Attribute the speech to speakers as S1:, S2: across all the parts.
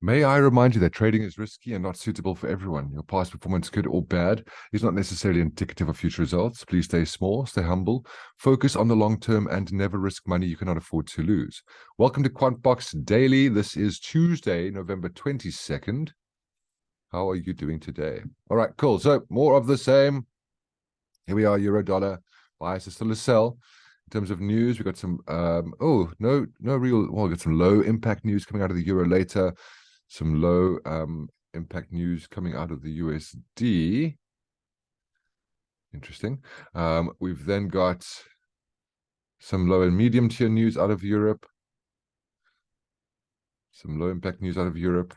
S1: May I remind you that trading is risky and not suitable for everyone. Your past performance, good or bad, is not necessarily indicative of future results. Please stay small, stay humble, focus on the long term, and never risk money you cannot afford to lose. Welcome to QuantBox Daily. This is Tuesday, November 22nd. How are you doing today? All right, cool. So, more of the same. Here we are, euro dollar. Bias is still a sell. In terms of news, we got some no real, well, we got some low impact news coming out of the euro later. Some low impact news coming out of the USD. Interesting. We've then got some low and medium tier news out of Europe. Some low impact news out of Europe.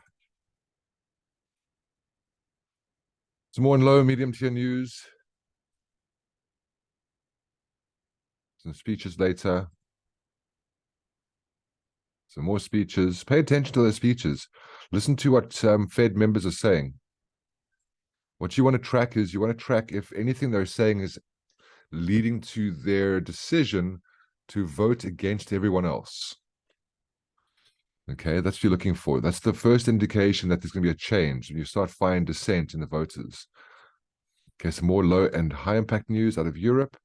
S1: Some more low and medium tier news. Some speeches later. Some more speeches. Pay attention to those speeches. Listen to what Fed members are saying. What you want to track is if anything they're saying is leading to their decision to vote against everyone else. Okay, that's what you're looking for. That's the first indication that there's going to be a change when you start finding dissent in the voters. Okay, some more low and high impact news out of Europe.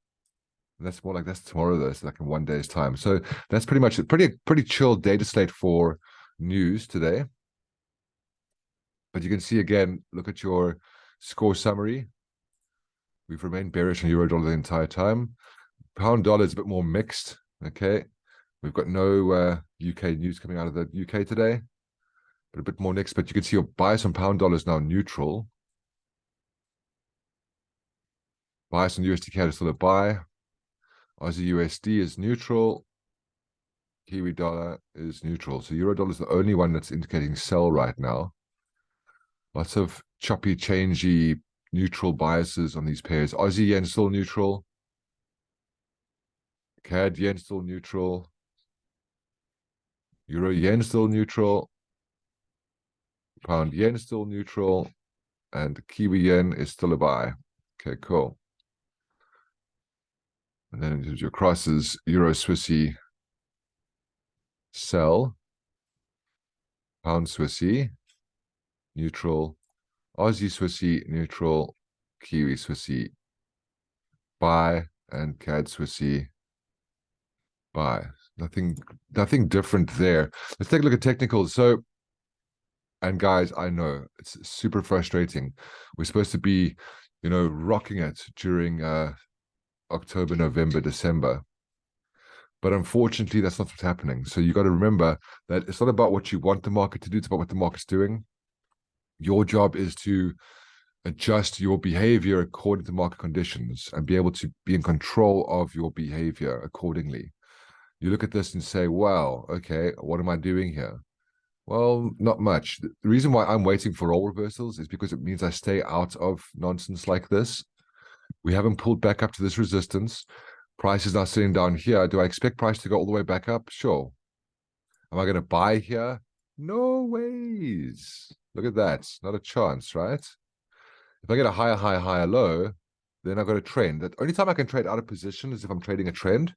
S1: That's more like that's tomorrow, though. It's like in 1 day's time. So that's pretty much it. Pretty chill data slate for news today. But you can see again, look at your score summary. We've remained bearish on euro dollar the entire time. Pound dollar is a bit more mixed. Okay, we've got no UK news coming out of the UK today, but a bit more mixed. But you can see your bias on pound dollar is now neutral. Bias on USD CAD is still a buy. Aussie USD is neutral. Kiwi dollar is neutral. So euro dollar is the only one that's indicating sell right now. Lots of choppy, changey, neutral biases on these pairs. Aussie yen still neutral. CAD yen still neutral. Euro yen still neutral. Pound yen still neutral. And Kiwi yen is still a buy. Okay, cool. And then in terms of your crosses, Euro Swissy sell. Pound Swissy neutral. Aussie Swissy neutral. Kiwi Swissy buy. And CAD Swissy buy. Nothing different there. Let's take a look at technicals. So, and guys, I know it's super frustrating. We're supposed to be, rocking it during October, November, December. But unfortunately, that's not what's happening. So you got to remember that it's not about what you want the market to do. It's about what the market's doing. Your job is to adjust your behavior according to market conditions and be able to be in control of your behavior accordingly. You look at this and say, well, okay, what am I doing here? Well, not much. The reason why I'm waiting for role reversals is because it means I stay out of nonsense like this. We haven't pulled back up to this resistance. Price is now sitting down here. Do I expect price to go all the way back up? Sure. Am I going to buy here? No ways. Look at that. Not a chance, right? If I get a higher high, higher low, then I've got a trend. The only time I can trade out of position is if I'm trading a trend.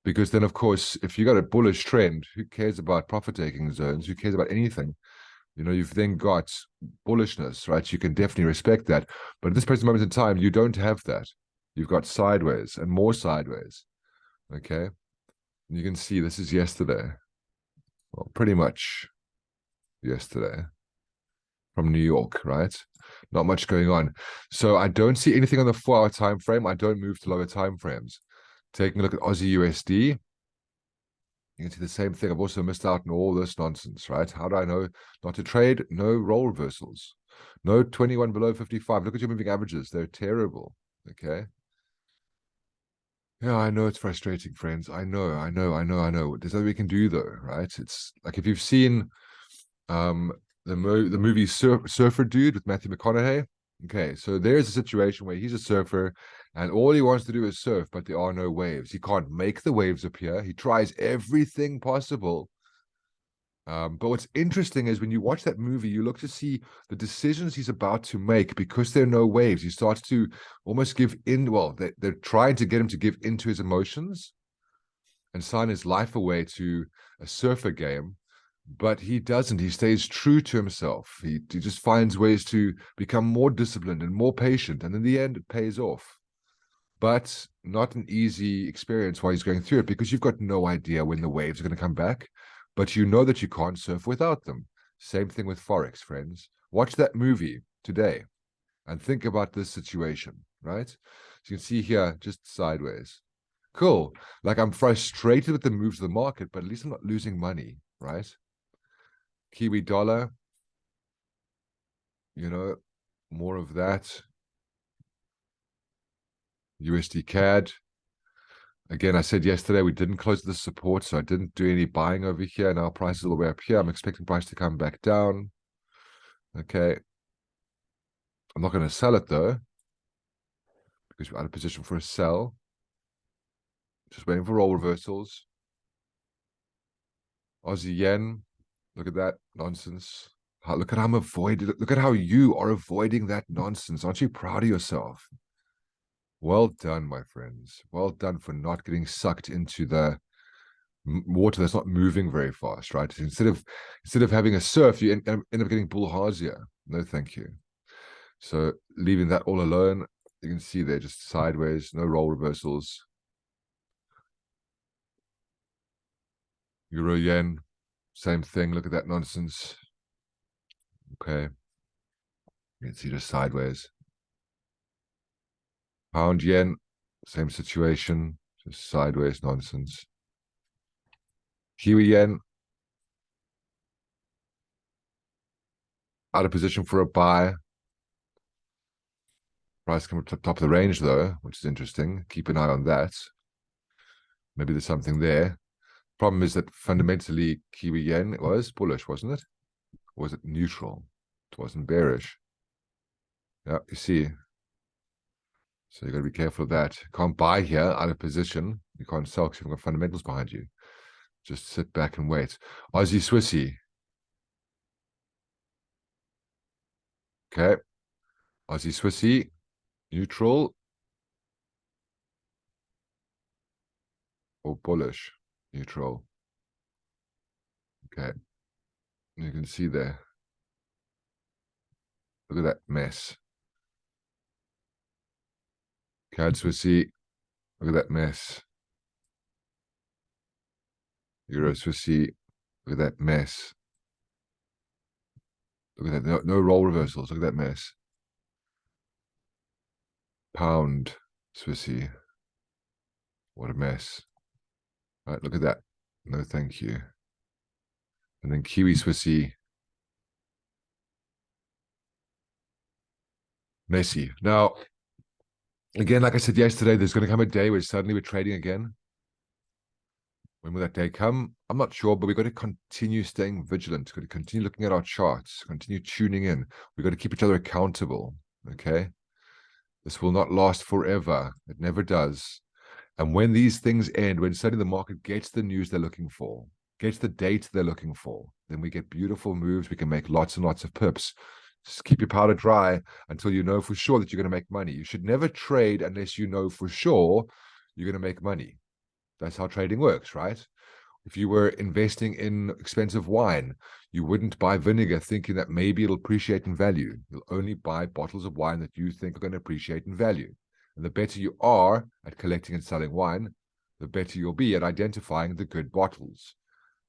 S1: Because then, of course, if you got a bullish trend, who cares about profit-taking zones? Who cares about anything? You've then got bullishness, right? You can definitely respect that. But at this present moment in time, you don't have that. You've got sideways and more sideways, okay? And you can see this is yesterday. Well, pretty much yesterday from New York, right? Not much going on. So I don't see anything on the 4-hour time frame. I don't move to lower time frames. Taking a look at Aussie USD, you can see the same thing. I've also missed out on all this nonsense, right? How do I know not to trade? No role reversals. No 21 below 55. Look at your moving averages. They're terrible, okay? Yeah, I know it's frustrating, friends. I know. There's nothing we can do, though, right? It's like if you've seen the movie Surfer Dude with Matthew McConaughey. Okay, so there's a situation where he's a surfer and all he wants to do is surf, but there are no waves. He can't make the waves appear. He tries everything possible. But what's interesting is when you watch that movie, you look to see the decisions he's about to make because there are no waves. He starts to almost give in. Well, they're trying to get him to give into his emotions and sign his life away to a surfer game. But he doesn't. He stays true to himself. He just finds ways to become more disciplined and more patient. And in the end, it pays off. But not an easy experience while he's going through it, because you've got no idea when the waves are going to come back. But you know that you can't surf without them. Same thing with Forex, friends. Watch that movie today and think about this situation, right? So you can see here, just sideways. Cool. Like, I'm frustrated with the moves of the market, but at least I'm not losing money, right? Kiwi dollar, more of that. USD CAD. Again, I said yesterday we didn't close the support, so I didn't do any buying over here. Now price is all the way up here. I'm expecting price to come back down. Okay. I'm not going to sell it though, because we're out of position for a sell. Just waiting for roll reversals. Aussie yen. Look at that nonsense. Look at how I'm avoiding. Look at how you are avoiding that nonsense. Aren't you proud of yourself? Well done, my friends. Well done for not getting sucked into the water that's not moving very fast, right? Instead of having a surf, you end up getting bullhasia. No, thank you. So leaving that all alone, you can see there just sideways, no roll reversals. Euro yen, same thing. Look at that nonsense. Okay. You can see just sideways. Pound yen, same situation, just sideways nonsense. Kiwi yen, out of position for a buy. Price coming to top of the range though, which is interesting. Keep an eye on that. Maybe there's something there. Problem is that fundamentally Kiwi yen was bullish, wasn't it? Or was it neutral? It wasn't bearish. Yeah, you see. So you got to be careful of that. You can't buy here out of position. You can't sell because you've got fundamentals behind you. Just sit back and wait. Aussie Swissy. Okay. Aussie Swissy. Neutral. Or bullish. Neutral. Okay. You can see there. Look at that mess. CAD Swissy. Look at that mess. Euro Swissy. Look at that mess. Look at that. No roll reversals. Look at that mess. Pound Swissy. What a mess. Right, look at that. No, thank you. And then Kiwi Swissy. Messy. Now, again, like I said yesterday, there's going to come a day where suddenly we're trading again. When will that day come? I'm not sure, but we've got to continue staying vigilant. We've got to continue looking at our charts, continue tuning in. We've got to keep each other accountable, okay? This will not last forever. It never does. And when these things end, when suddenly the market gets the news they're looking for, gets the data they're looking for, then we get beautiful moves. We can make lots and lots of pips. Just keep your powder dry until you know for sure that you're going to make money. You should never trade unless you know for sure you're going to make money. That's how trading works, right? If you were investing in expensive wine, you wouldn't buy vinegar thinking that maybe it'll appreciate in value. You'll only buy bottles of wine that you think are going to appreciate in value. And the better you are at collecting and selling wine, the better you'll be at identifying the good bottles.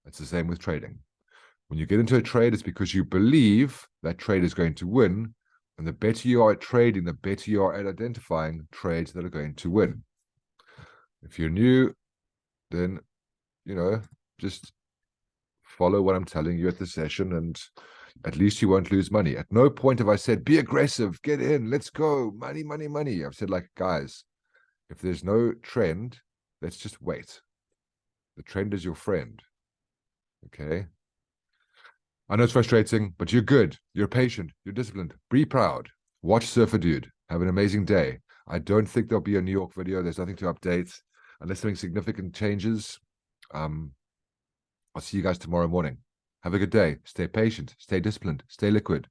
S1: It's the same with trading. When you get into a trade, it's because you believe that trade is going to win. And the better you are at trading, the better you are at identifying trades that are going to win. If you're new, then, just follow what I'm telling you at the session, and at least you won't lose money. At no point have I said, be aggressive, get in, let's go, money, money, money. I've said, like, guys, if there's no trend, let's just wait. The trend is your friend. Okay? I know it's frustrating, but you're good. You're patient. You're disciplined. Be proud. Watch Surfer Dude. Have an amazing day. I don't think there'll be a New York video. There's nothing to update unless something significant changes. I'll see you guys tomorrow morning. Have a good day. Stay patient. Stay disciplined. Stay liquid.